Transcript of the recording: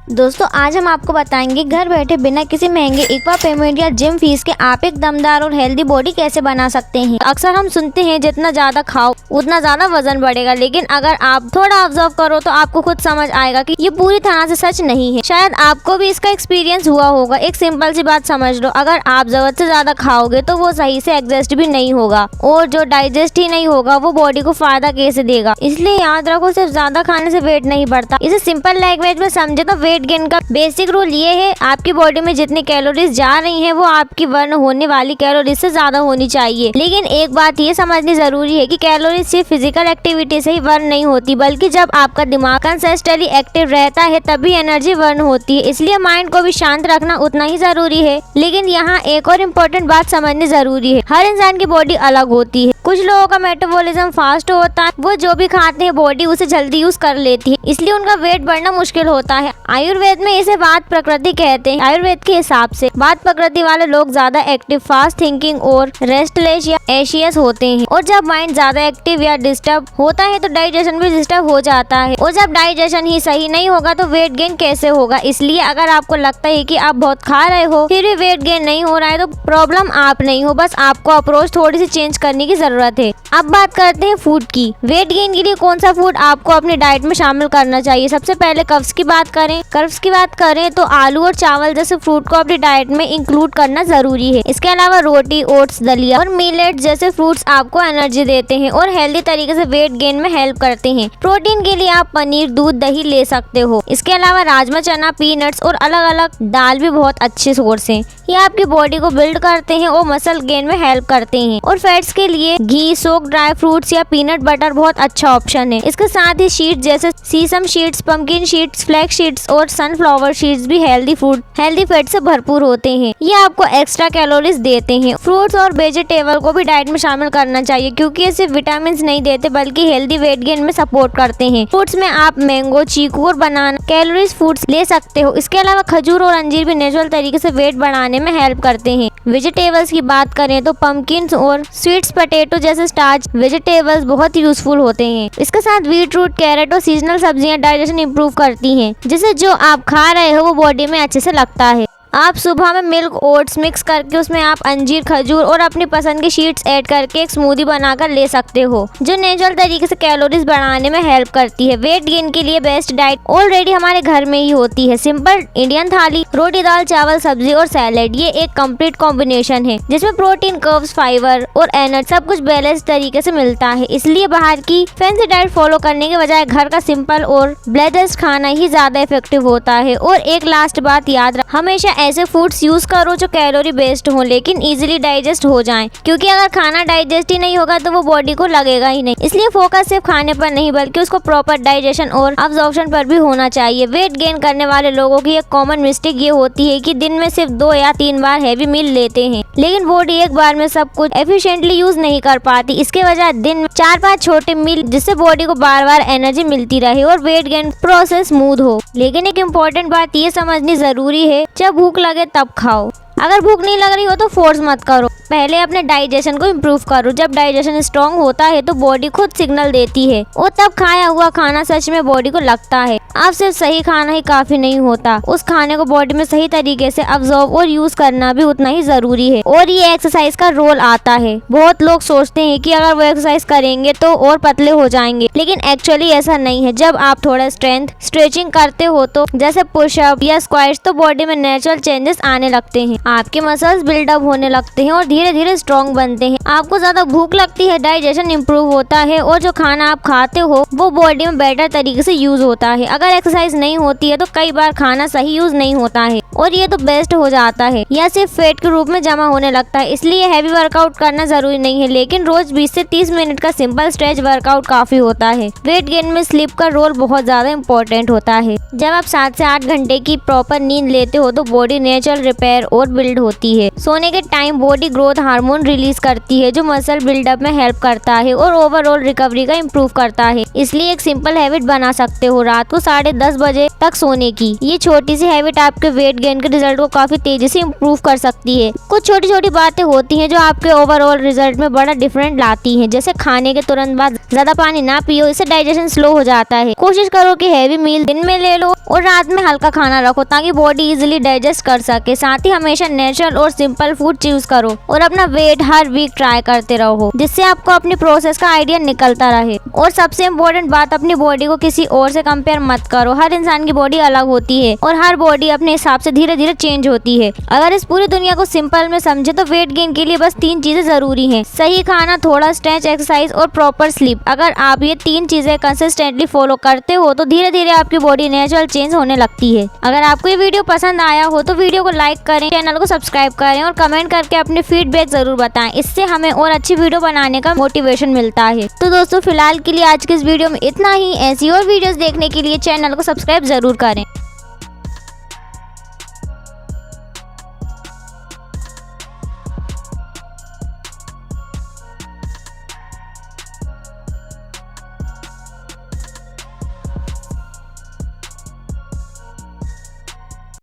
दोस्तों आज हम आपको बताएंगे घर बैठे बिना किसी महंगे एक्वा पेमेंट या जिम फीस के आप एक दमदार और हेल्दी बॉडी कैसे बना सकते हैं। अक्सर हम सुनते हैं जितना ज्यादा खाओ उतना ज्यादा वजन बढ़ेगा, लेकिन अगर आप थोड़ा ऑब्जर्व करो तो आपको खुद समझ आएगा कि ये पूरी तरह से सच नहीं है। शायद आपको भी इसका एक्सपीरियंस हुआ होगा। एक सिंपल सी बात समझ लो, अगर आप जरूरत से ज्यादा खाओगे तो वो सही से एडजस्ट भी नहीं होगा, और जो डाइजेस्ट ही नहीं होगा वो बॉडी को फायदा कैसे देगा। इसलिए याद रखो, सिर्फ ज्यादा खाने से वेट नहीं बढ़ता। इसे सिंपल लैंग्वेज में समझे तो वेट गेन का बेसिक रूल ये है, आपकी बॉडी में जितनी कैलोरीज जा रही हैं वो आपकी बर्न होने वाली कैलोरीज से ज्यादा होनी चाहिए। लेकिन एक बात ये समझनी जरूरी है कि कैलोरीज सिर्फ फिजिकल एक्टिविटी से ही बर्न नहीं होती, बल्कि जब आपका दिमाग कंसिस्टेंटली एक्टिव रहता है तभी एनर्जी बर्न होती है। इसलिए माइंड को भी शांत रखना उतना ही जरूरी है। लेकिन यहाँ एक और इम्पोर्टेंट बात समझनी जरूरी है, हर इंसान की बॉडी अलग होती है। कुछ लोगों का मेटाबॉलिज्म फास्ट होता है, वो जो भी खाते हैं बॉडी उसे जल्दी यूज कर लेती है, इसलिए उनका वेट बढ़ना मुश्किल होता है। आयुर्वेद में इसे बात प्रकृति कहते हैं। आयुर्वेद के हिसाब से बात प्रकृति वाले लोग ज्यादा एक्टिव, फास्ट थिंकिंग और रेस्टलेस या एशियस होते हैं। और जब माइंड ज्यादा एक्टिव या डिस्टर्ब होता है तो डाइजेशन भी डिस्टर्ब हो जाता है, और जब डाइजेशन ही सही नहीं होगा तो वेट गेन कैसे होगा। इसलिए अगर आपको लगता है कि आप बहुत खा रहे हो फिर भी वेट गेन नहीं हो रहा है तो प्रॉब्लम आप नहीं हो, बस आपको अप्रोच थोड़ी सी चेंज करने की जरूरत है। अब बात करते हैं फूड की। वेट गेन के लिए कौन सा फूड आपको अपनी डाइट में शामिल करना चाहिए। सबसे पहले कर्ब्स की बात करें तो आलू और चावल जैसे फ्रूट को अपनी डाइट में इंक्लूड करना जरूरी है। इसके अलावा रोटी, ओट्स, दलिया और मिलेट जैसे फ्रूट्स आपको एनर्जी देते हैं और हेल्दी तरीके से वेट गेन में हेल्प करते हैं। प्रोटीन के लिए आप पनीर, दूध, दही ले सकते हो। इसके अलावा राजमा, चना, पीनट्स और अलग अलग दाल भी बहुत अच्छे सोर्स हैं। ये आपकी बॉडी को बिल्ड करते हैं और मसल गेन में हेल्प करते हैं। और फैट्स के लिए घी, सोक ड्राई फ्रूट्स या पीनट बटर बहुत अच्छा ऑप्शन है। इसके साथ ही सीड्स जैसे sesame seeds, pumpkin seeds, flax seeds और सनफ्लावर सीड्स भी हेल्दी फैट से भरपूर होते हैं। ये आपको एक्स्ट्रा कैलोरीज देते हैं। फ्रूट्स और वेजिटेबल को भी डाइट में शामिल करना चाहिए, क्योंकि ये सिर्फ विटामिन नहीं देते बल्कि हेल्दी वेट गेन में सपोर्ट करते हैं। फ्रूट्स में आप मैंगो, चीकू और बनाना कैलोरीज फूड्स ले सकते हो। इसके अलावा खजूर और अंजीर भी नेचुरल तरीके से वेट बढ़ाने में हेल्प करते हैं। वेजिटेबल्स की बात करें तो पंपकिन और स्वीट्स पोटैटो जैसे स्टार्च वेजिटेबल्स बहुत यूजफुल होते हैं। इसके साथ बीट रूट, कैरेट और सीजनल सब्जियां डाइजेशन इंप्रूव करती हैं, जिससे जो आप खा रहे हो वो बॉडी में अच्छे से लगता है। आप सुबह में मिल्क ओट्स मिक्स करके उसमें आप अंजीर, खजूर और अपनी पसंद की सीड्स ऐड करके एक स्मूदी बनाकर ले सकते हो, जो नेचुरल तरीके से कैलोरीज बढ़ाने में हेल्प करती है। वेट गेन के लिए बेस्ट डाइट ऑलरेडी हमारे घर में ही होती है। सिंपल इंडियन थाली, रोटी, दाल, चावल, सब्जी और सैलेड, ये एक कंप्लीट कॉम्बिनेशन है जिसमें प्रोटीन, कर्ब्स, फाइबर और एनर्जी सब कुछ बैलेंस तरीके से मिलता है। इसलिए बाहर की फैंसी डाइट फॉलो करने के बजाय घर का सिंपल और बैलेंस्ड खाना ही ज्यादा इफेक्टिव होता है। और एक लास्ट बात याद रख, हमेशा ऐसे फूड्स यूज करो जो कैलोरी बेस्ड हो लेकिन इजीली डाइजेस्ट हो जाएं, क्योंकि अगर खाना डाइजेस्ट ही नहीं होगा तो वो बॉडी को लगेगा ही नहीं। इसलिए फोकस सिर्फ खाने पर नहीं बल्कि उसको प्रॉपर डाइजेशन और अब्जॉर्प्शन पर भी होना चाहिए। वेट गेन करने वाले लोगों की एक कॉमन मिस्टेक ये होती है कि दिन में सिर्फ 2 या 3 बार हैवी मील लेते हैं, लेकिन बॉडी एक बार में सब कुछ एफिशिएंटली यूज नहीं कर पाती। इसके वजह दिन में 4-5 छोटे मील, जिससे बॉडी को बार बार एनर्जी मिलती रहे और वेट गेन प्रोसेस स्मूथ हो। लेकिन एक इम्पोर्टेंट बात ये समझनी जरूरी है, जब भूख लगे तब खाओ। अगर भूख नहीं लग रही हो तो फोर्स मत करो, पहले अपने डाइजेशन को इम्प्रूव करो। जब डाइजेशन स्ट्रांग होता है तो बॉडी खुद सिग्नल देती है और तब खाया हुआ खाना सच में बॉडी को लगता है। आप सिर्फ सही खाना ही काफी नहीं होता, उस खाने को बॉडी में सही तरीके से अब्सॉर्ब और यूज करना भी उतना ही जरूरी है। और ये एक्सरसाइज का रोल आता है। बहुत लोग सोचते हैं कि अगर वो एक्सरसाइज करेंगे तो और पतले हो जाएंगे, लेकिन एक्चुअली ऐसा नहीं है। जब आप थोड़ा स्ट्रेचिंग करते हो तो जैसे पुशअप या स्क्वाट्स, तो बॉडी में नेचुरल चेंजेस आने लगते हैं। आपके मसल्स बिल्डअप होने लगते हैं और धीरे धीरे स्ट्रॉन्ग बनते हैं। आपको ज्यादा भूख लगती है, डाइजेशन इंप्रूव होता है और जो खाना आप खाते हो वो बॉडी में बेटर तरीके से यूज होता है। अगर एक्सरसाइज नहीं होती है तो कई बार खाना सही यूज नहीं होता है और ये तो बेस्ट हो जाता है या सिर्फ फैट के रूप में जमा होने लगता है। इसलिए हैवी वर्कआउट करना जरूरी नहीं है, लेकिन रोज 20 से 30 मिनट का सिंपल स्ट्रेच वर्कआउट काफी होता है। वेट गेन में स्लीप का रोल बहुत ज्यादा इम्पोर्टेंट होता है। जब आप 7 से 8 घंटे की प्रॉपर नींद लेते हो तो बॉडी नेचुरल रिपेयर और बिल्ड होती है। सोने के time body growth hormone release करती है जो मसल बिल्डअप में हेल्प करता है और ओवरऑल रिकवरी का इम्प्रूव करता है। इसलिए एक सिंपल हैबिट बना सकते हो रात को 10:30 बजे तक सोने की। ये छोटी सी हैबिट आपके वेट गेन के रिजल्ट को काफी तेजी से इम्प्रूव कर सकती है। कुछ छोटी छोटी बातें होती हैं जो आपके ओवरऑल रिजल्ट में बड़ा डिफरेंट लाती हैं, जैसे खाने के तुरंत बाद ज्यादा पानी ना पियो, इससे डाइजेशन स्लो हो जाता है। कोशिश करो कि हैवी मील दिन में ले लो और रात में हल्का खाना रखो ताकि बॉडी इजीली डाइजेस्ट कर सके। साथ ही हमेशा नेचुरल और सिंपल फूड चूज करो और अपना वेट हर वीक ट्राई करते रहो, जिससे आपको अपनी प्रोसेस का आइडिया निकलता रहे। और सबसे इम्पोर्टेंट बात, अपनी बॉडी को किसी और से कंपेयर मत करो। हर इंसान की बॉडी अलग होती है और हर बॉडी अपने हिसाब से धीरे धीरे चेंज होती है। अगर इस पूरी दुनिया को सिंपल में समझे तो वेट गेन के लिए बस 3 चीजें जरूरी हैं: सही खाना, थोड़ा स्ट्रेच, एक्सरसाइज और प्रॉपर स्लीप। अगर आप ये 3 चीजें कंसिस्टेंटली फॉलो करते हो तो धीरे धीरे आपकी बॉडी नेचुरल चेंज होने लगती है। अगर आपको ये वीडियो पसंद आया हो तो वीडियो को लाइक करें, चैनल को सब्सक्राइब करें और कमेंट करके अपने फीडबैक जरूर बताएं। इससे हमें और अच्छी वीडियो बनाने का मोटिवेशन मिलता है। तो दोस्तों, फिलहाल के लिए आज के इस वीडियो में इतना ही। ऐसी और वीडियोस देखने के लिए चैनल को सब्सक्राइब जरूर करें।